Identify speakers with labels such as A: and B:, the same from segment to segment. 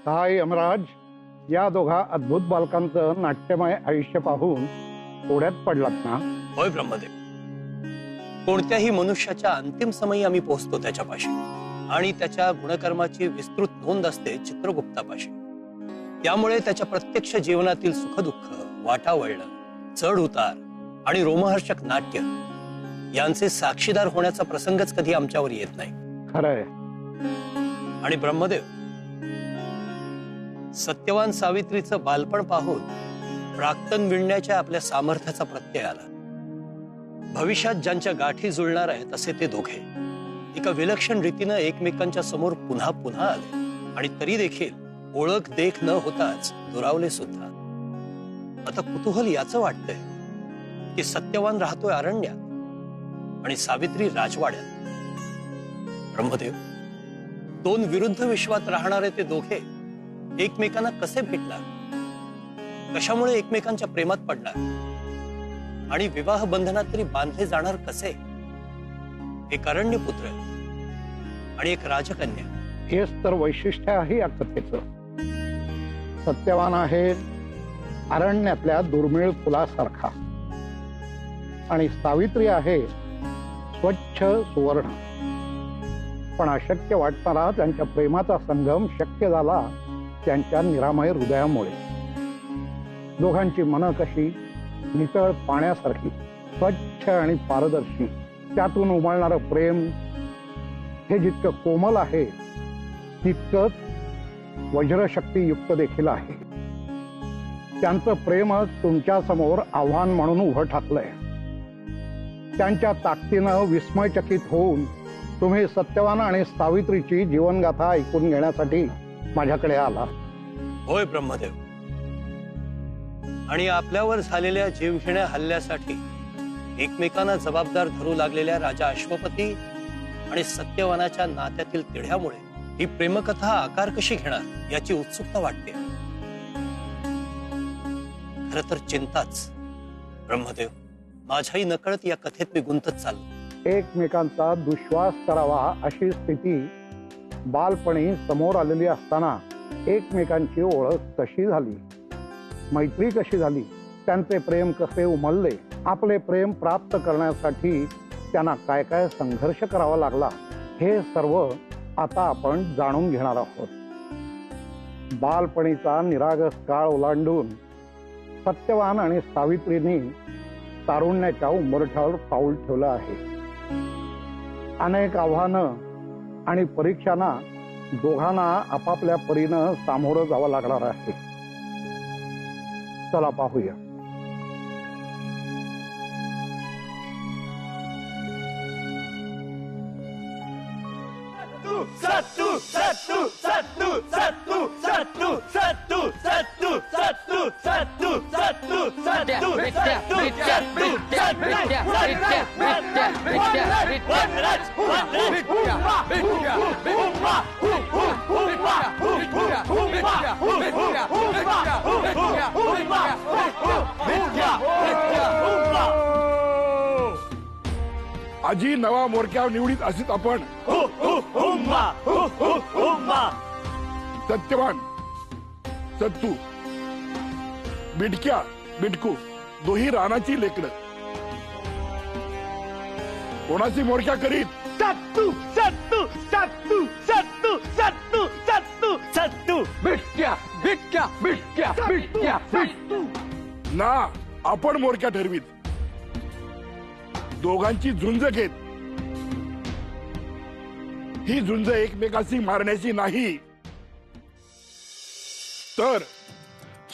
A: काय यमराज, या दोघा अद्भुत बालकांचं नाट्यमय आयुष्य पाहून थोड्यात पडलात ना?
B: होय ब्रह्मदेव, कोणत्याही मनुष्याच्या अंतिम समयी आम्ही पोहोचतो त्याच्यापाशी, आणि त्याच्या गुणकर्माची विस्तृत नोंद असते चित्रगुप्तापाशी. त्यामुळे त्याच्या प्रत्यक्ष जीवनातील सुखदुःख, वाटावळण, चढ उतार आणि रोमहर्षक नाट्य यांचे साक्षीदार होण्याचा प्रसंगच कधी आमच्यावर येत नाही.
A: खरंय.
B: आणि ब्रह्मदेव, सत्यवान सावित्रीचं बालपण पाहून प्राक्तन विणण्याच्या आपल्या सामर्थ्याचा प्रत्यय आला. भविष्यात ज्यांच्या गाठी जुळणार आहेत असे ते दोघे एका विलक्षण रीतीनं एकमेकांच्या समोर पुन्हा पुन्हा आले, आणि तरी देखील ओळख देख न होताच दुरावले सुद्धा. आता कुतूहल याचं वाटतंय की सत्यवान राहतोय अरण्यात आणि सावित्री राजवाड्यात. ब्रह्मदेव, दोन विरुद्ध विश्वात राहणारे ते दोघे एकमेकांना कसे भेटणार, कशामुळे एकमेकांच्या प्रेमात पडणार, आणि विवाह बंधनात तरी बांधले जाणार कसे? एक अरण्यपुत्र आणि एक राजकन्या.
A: हेच तर वैशिष्ट्य आहे या कथेचं. सत्यवान आहे अरण्यातल्या दुर्मिळ फुलासारखा, आणि सावित्री आहे स्वच्छ सुवर्ण. पण अशक्य वाटणारा त्यांच्या प्रेमाचा संगम शक्य झाला त्यांच्या निरामय हृदयामुळे. दोघांची मनं कशी नितळ पाण्यासारखी स्वच्छ आणि पारदर्शी. त्यातून उमलणारं प्रेम हे जितकं कोमल आहे तितकंच वज्रशक्तीयुक्त देखील आहे. त्यांचं प्रेमच तुमच्या समोर आव्हान म्हणून उभं ठाकलंय. त्यांच्या ताकदीनं विस्मयचकित होऊन तुम्ही सत्यवान आणि सावित्रीची जीवनगाथा ऐकून घेण्यासाठी माझ्याकडे आला.
B: होय ब्रह्मदेव, आणि आपल्यावर झालेल्या जीवघेण्या हल्ल्यासाठी एकमेकांना जबाबदार धरू लागलेल्या राजा अश्वपती आणि सत्यवानाच्या नात्यातील तिढ्यामुळे ही प्रेमकथा आकार कशी घेणार याची उत्सुकता वाटते. खरं तर चिंताच ब्रह्मदेव, माझ्याही नकळत या कथेत मी गुंतत चाललो.
A: एकमेकांचा दुश्वास करावा अशी स्थिती बालपणी समोर आलेली असताना एकमेकांची ओळख कशी झाली, मैत्री कशी झाली, त्यांचे प्रेम कसे उमलले, आपले प्रेम प्राप्त करण्यासाठी त्यांना काय काय संघर्ष करावा लागला, हे सर्व आता आपण जाणून घेणार आहोत. बालपणीचा निरागस काळ ओलांडून सत्यवान आणि सावित्रींनी तारुण्याच्या उंबरठ्यावर पाऊल ठेवलं आहे. अनेक आव्हानं आणि परीक्षांना दोघांना आपापल्या परीनं सामोरं जावं लागणार आहे. चला पाहूया.
C: सत्तू सत्तू सत्तू सत्तू सत्तू सत्तू सत्तू सत्तू सत्तू सत्तू सत्तू
D: आजी नवा मोरक्यावर निवडीत असेल आपण. सत्यवान सत्तू, बिडक्या बिडकू, दोही रानाची लेकडं. कोणाची मोरक्या करीत?
C: सत्तू सत्तू सत्तू सत्तू सत्तू सत्तू सत्तू
D: बिटक्या बिटक्या बिटक्या बिटक्या बिटू ना. आपण मोरक्या ठरवीत, दोघांची झुंज घेत. ही झुंज एकमेकाशी मारण्याची नाही, तर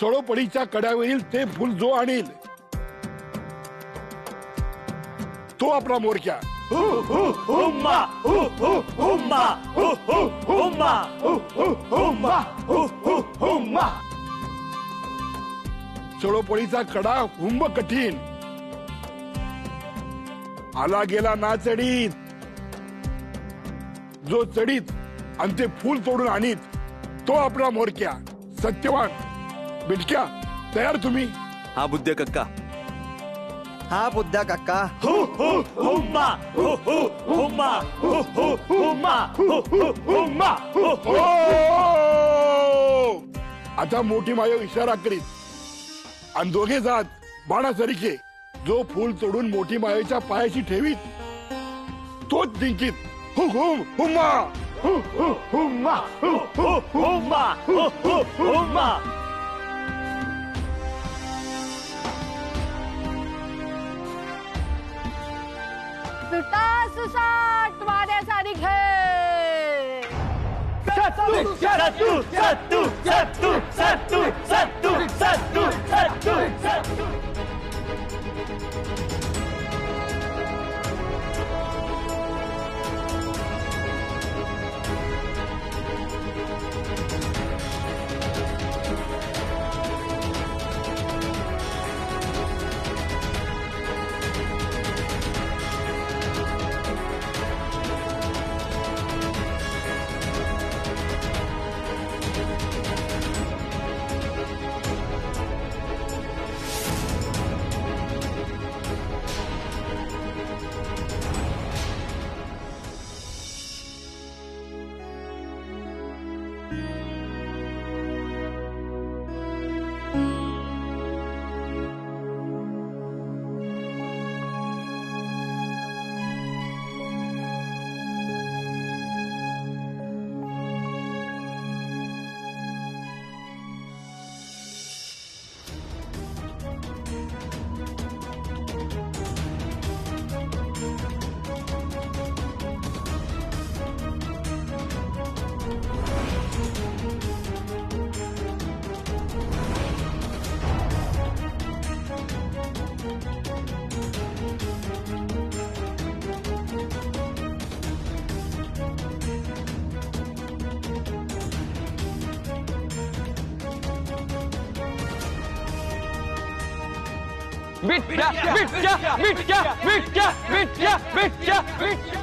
D: चळोपडीच्या कड्यावरील ते फुल जो आणील तो आपला मोरक्या. चळोपडीचा कडा हुंब कठीण, आला गेला ना चढीत. जो चढीत आणि ते फूल तोडून आणीत तो आपला मोरक्या. सत्यवान बिटक्या, तयार तुम्ही?
E: हा बुद्ध्या कक्का.
F: हा बुद्ध्या कक्का.
D: आता मोठी माय इशारा करीत आणि दोघे जात बाणासारखे जो फूल तोडून मोठी मायेच्या पायाशी ठेवीत तोच जिंकीत हुम हुम्मा
C: हुम्मा हुम्मा हुम्मा.
E: सुटासुसाट वाड्याचा निघे.
C: सत्तू सत्तू सत्तू सत्तू सत्तू सत्तू सत्तू सत्तू सत्तू.
G: बिट्या बिट्या बिट्या बिट्या बिट्या बिट्या बिट्या.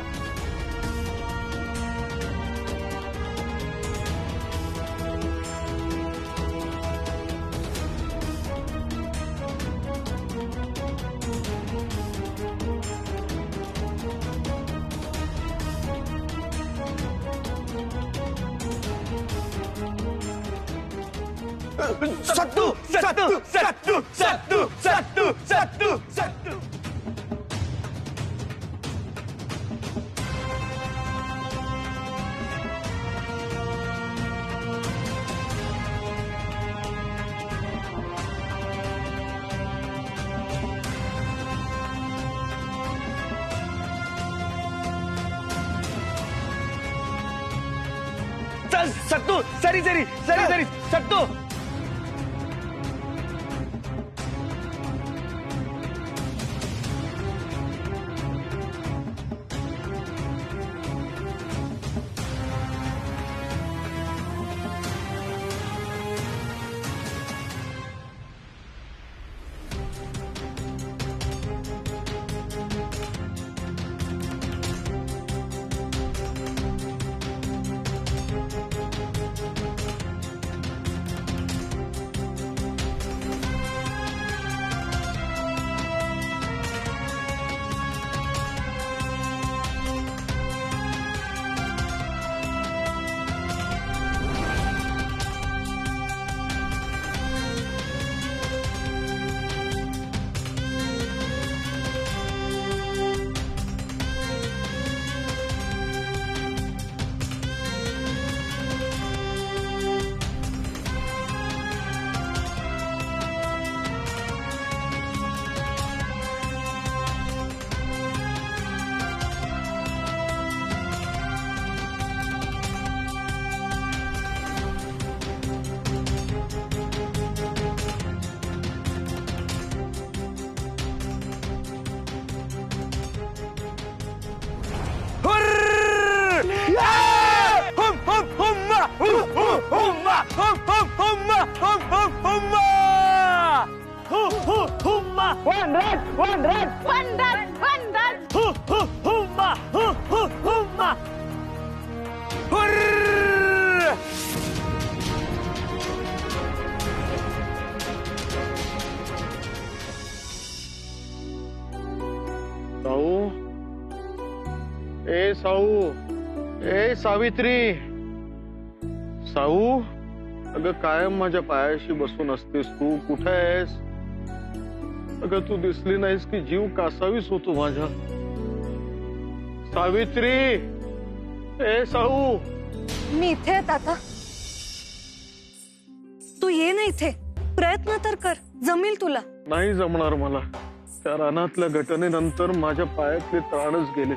C: सत्तू सत्तू सत्तू सत्तू सत्तू सत्तू सत्तू. चल सत्तू सरी सरी सरी सरी सत्तू. One red, one red,
E: one red, one red.
C: Humma, humma.
G: साऊ ए सावित्री साऊ
C: अगं कायम माझ्या पायाशी बसून असतेस तू. कुठे आहेस अगं? तू दिसली नाहीस की जीव कासावीस होतो माझ्या. सावित्री, ए साऊ.
H: मी इथे आहे ताता. तू ये ना इथे, प्रयत्न तर कर, जमेल तुला.
C: नाही जमणार मला. त्या रानातल्या घटनेनंतर माझ्या पायातले त्राणच गेले.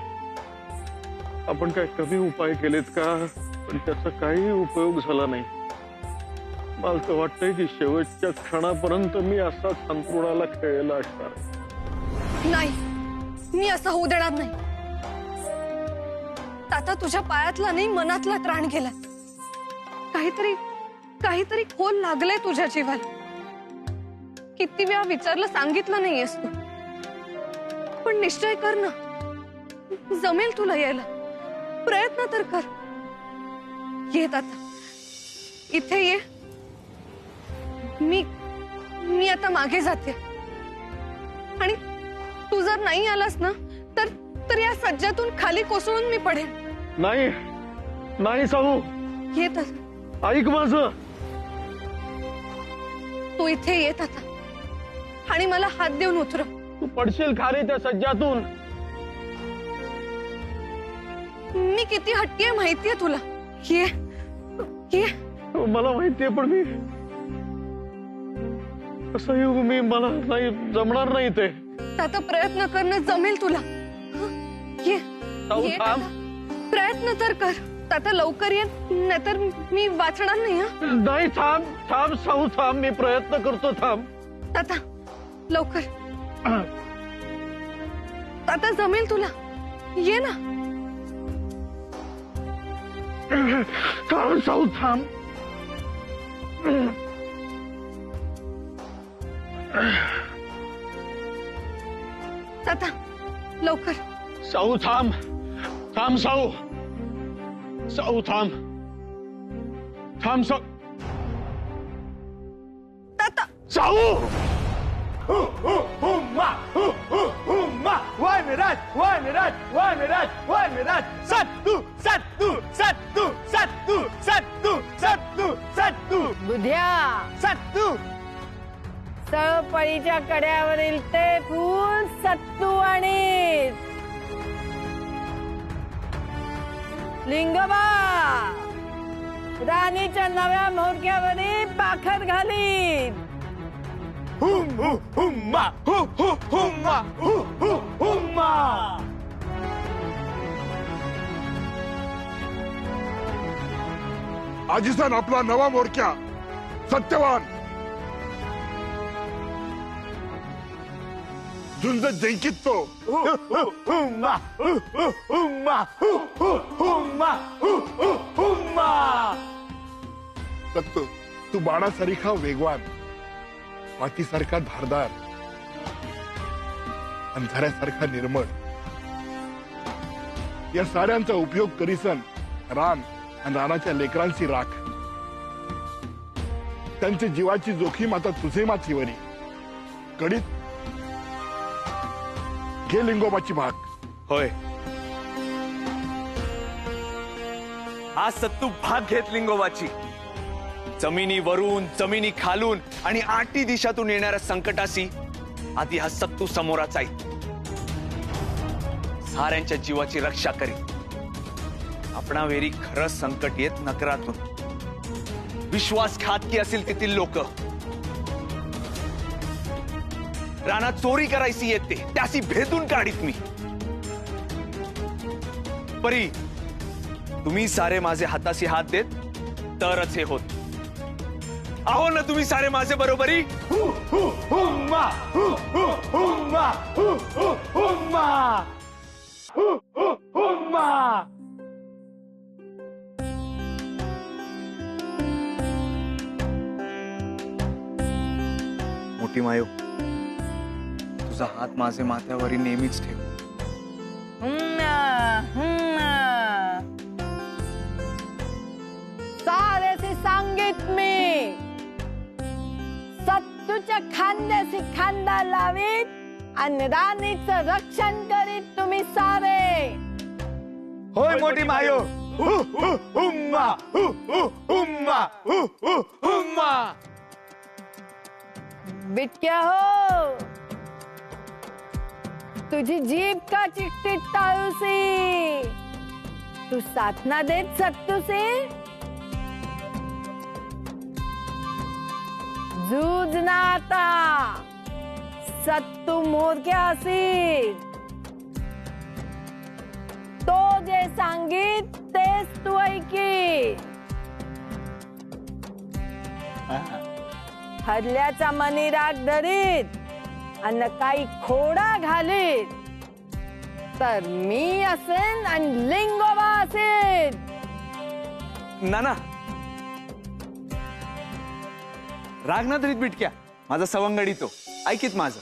C: आपण काय कमी उपाय केलेत का? पण त्याचा काही उपयोग झाला नाही. मला तर वाटतंय की शेवटच्या क्षणापर्यंत मी असाच अंतरुणाला खेळलेला असणार.
H: नाही, मी असं होऊ देणार नाही. ताता तुझ्या पायातला नाही, मनातला त्राण गेला. काहीतरी खोल लागलंय तुझ्या जीवाला. किती वेळा विचारलं, सांगितलं नाहीयेस तू. पण निश्चय कर ना, जमेल तुला यायला. प्रयत्न तर कर. येत आता इथे ये. मी आता मागे जाते आणि तू जर नाही आलास ना तर या सज्जातून खाली कोसळून मी पडेन.
C: नाही नाही साहू,
H: येत आता.
C: ऐक माझं.
H: तू इथे येत आता आणि मला हात देऊन उतरव.
C: तू पडशील खाली त्या सज्जातून.
H: मी किती हट्टी आहे माहितीये तुला. ये ये.
C: मला माहितीये, पण मी कसं येऊ? मला नाही जमणार नाही ते.
H: आता प्रयत्न करणं जमेल तुला. ये
C: साऊ,
H: ये
C: थांब.
H: ताता. प्रयत्न तर कर. ताता लवकर ये, नाहीतर मी वाचणार नाही. हा
C: नाही, थांब थांब साऊ, थांब. मी प्रयत्न करतो, थांब.
H: ताता लवकर. ताता जमेल तुला. ये ना.
C: कारण साऊ, थांब.
H: ताता लवकर.
C: साऊ थांब. थांब साऊ. साऊ थांब. थांब साऊ.
H: ताता
C: साऊ.
G: वाय मिराज, वाय मिराज, वाय मिराज, वाय मिराज. सत्तू सत्तू सत्तू सत्तू सत्तू सत्तू सत्तू
E: बुद्ध्या,
G: सत्तू.
E: सळपळीच्या कड्यावरील ते फूल सत्तू आणि लिंगबा राणीच्या नव्या मोरक्यावरी पाखर घालीत.
G: हुम्मा हुम्मा हुम्मा.
D: आजीसन आपला नवा मोरक्या सत्यवान झुंज जिंकित तो.
G: हुम्मा हुम्मा हुम्मा हुम्मा.
D: सत्तू, तू बाणासारखा वेगवान, मातीसारखा धारदार, अंधाऱ्यासारखा निर्मळ. या साऱ्यांचा उपयोग करीसन रान आणि रानाच्या लेकरांची राख. त्यांच्या जीवाची जोखीम आता तुझे माथीवरी. कडीत घे लिंगोबाची भाग.
G: होय, आज सत्तू भाग घेत लिंगोबाची. जमिनीवरून, जमिनी खालून आणि आठी दिशातून येणाऱ्या संकटाशी आधी हा सत्तू समोराचा आहे. साऱ्यांच्या जीवाची रक्षा करीत. आपणावेरी खरं संकट येत नकरातून. विश्वासघातकी असेल तेथील लोक. रानात चोरी करायची येते, त्याशी भेदून काढीत मी. परी तुम्ही सारे माझे हाताशी हात देत तरच हे होत. आहो ना तुम्ही सारे माझे बरोबरी. हुम्मा हुम्मा हुम्मा हुम्मा. मोठी मायो, तुझा हात माझे माथ्यावरी नेहमीच ठेव.
E: साऱ्याचे सांगित मी. सत्तूच्या खांद्याशी खांदा लावीत आणि राणीचं रक्षण करीत तुम्ही सारे.
G: होय मोठी मायो, हुम्मा हुम्मा हुम्मा.
E: बिटक्या हो, तुझी जीभ का चिकटिक टाळूसी, तू साथना देत सत्तूसी. जूज ना आता, सत्तू मोरक्यासी. तो जे सांगित तेच तू ऐकी. हरल्याचा मनी राग धरीत आणि काही खोडा घालीत तर मी असेन आणि लिंगोबा असेन.
G: नाना, राग ना धरीत बिटक्या, माझा सवंगडी तो ऐकीत माझं.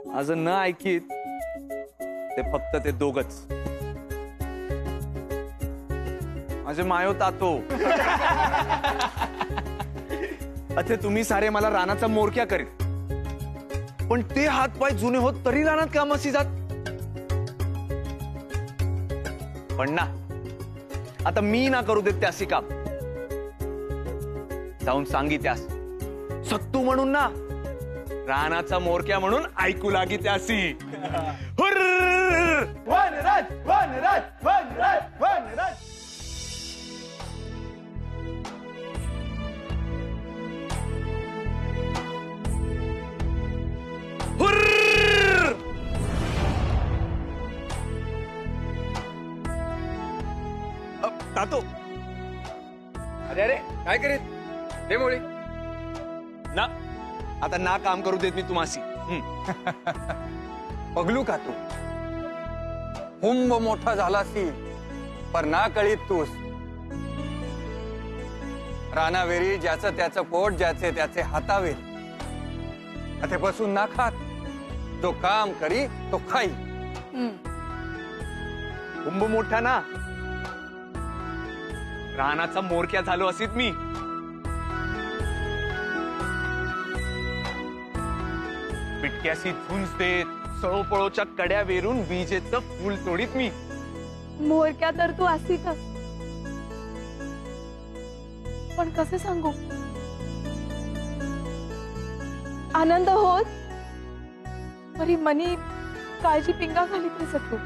G: माझं न ऐकीत ते फक्त ते दोघच माझे मायो तातो. अथे तुम्ही सारे मला रानाचा मोरक्या करीत, पण ते हात पाय जुने होत तरी रानात कामासी जात. पण ना, आता मी ना करू देत त्यासी काम. जाऊन सांगी त्यास सत्तू म्हणून ना, रानाचा मोरक्या म्हणून ऐकू लागी त्यासी. हुर्र! वनराज वनराज वनराज वनराज. हुर्र! तातो, अरे अरे काय करीत दे मोळी ना. आता ना काम करू देत मी तुम्हासी.
I: पगलू का तू हुंब मोठा झालासी, पर ना कळीत तूस. रानावेरी ज्याचं त्याचं पोट, ज्याचे त्याचे हातावेरी. अथे बसून ना खात, जो काम करी तो खाई.
G: कुंभ मोठा ना, रानाचा मोरक्या झालो असीत मी. बिटक्यासी झुंज देत सळोपळोच्या कड्या वेरून विजेचं फूल तोडीत मी.
H: मोरक्या तर तू असीतच, पण कसे सांगू. आनंद होत परी मनी काळजी पिंगा घालीत रे सत्तू.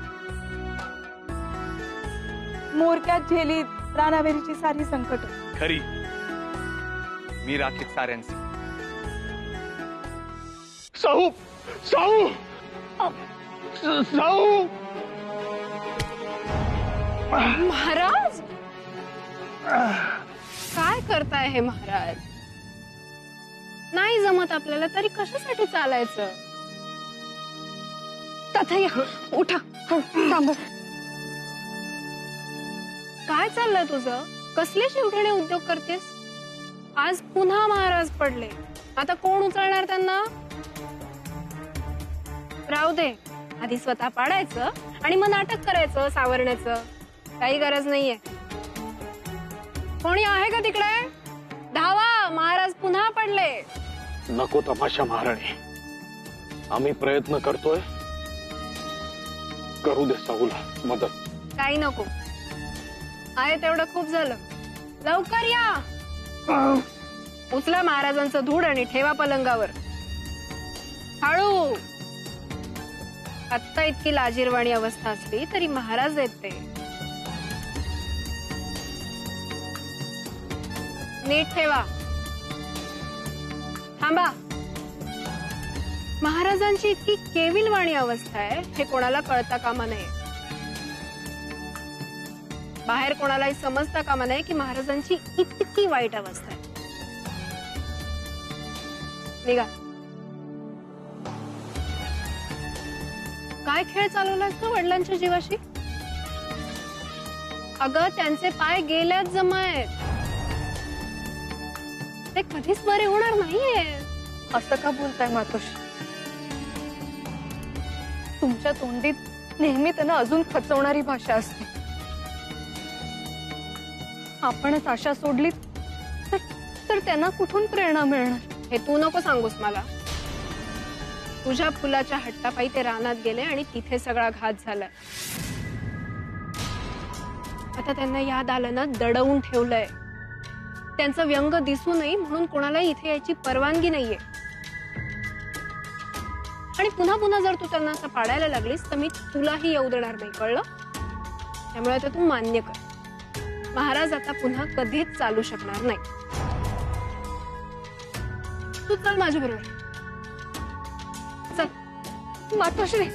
H: मोरक्यात झेलीत रानावेरीची सारी संकट.
G: खरी मी राखीत साऱ्यांची.
C: साहू साहू साहू.
H: महाराज, काय करताय हे महाराज? नाही जमत आपल्याला तरी कशासाठी चालायचं? तथया उठा, थांब. काय चाललंय तुझं? कसले शिवठणे उद्योग करतेस? आज पुन्हा महाराज पडले, आता कोण उचलणार त्यांना? राहू दे, आधी स्वतः पाडायचं आणि मग नाटक करायचं सावरण्याचं. काही गरज नाहीये. कोणी आहे का तिकडे? धावा, महाराज पुन्हा पडले.
C: नको तमाशा महाराणी, आम्ही प्रयत्न करतोय. करू दे साहूला मदत.
H: काही नको, आहे तेवढं खूप झालं. लवकर या. उचला महाराजांचं धूड आणि ठेवा पलंगावर. हळू. आत्ता इतकी लाजीरवाणी अवस्था असली तरी महाराज आहेत ते. नीट ठेवा. थांबा. महाराजांची इतकी केविलवाणी अवस्था आहे हे कोणाला कळता कामा नये. बाहेर कोणालाही समजता कामा नये की महाराजांची इतकी वाईट अवस्था आहे. निघा. काय खेळ चालवलास ना वडिलांच्या जीवाशी? अगं त्यांचे पाय गेल्यात जमायत, ते कधीच बरे होणार नाहीये. असं का बोलताय मातोश्री? तुमच्या तोंडीत नेहमी त्यांना अजून खचवणारी भाषा असते. आपणच आशा सोडली तर त्यांना कुठून प्रेरणा मिळणार? हे तू नको सांगूस मला. तुझ्या फुलाच्या हट्टापायी ते रानात गेले आणि तिथे सगळा घात झालाय. आता त्यांना या दालनात दडवून ठेवलंय. त्यांचं व्यंग दिसू नये म्हणून कोणाला इथे यायची परवानगी नाहीये. आणि पुन्हा पुन्हा जर तू त्यांना असं पाडायला लागलीस तर मी तुलाही येऊ देणार नाही, कळलं? त्यामुळे आता तू मान्य कर, महाराज आता पुन्हा कधीच चालू शकणार नाही. तू चल माझ्या बरोबर, चल मातोश्री.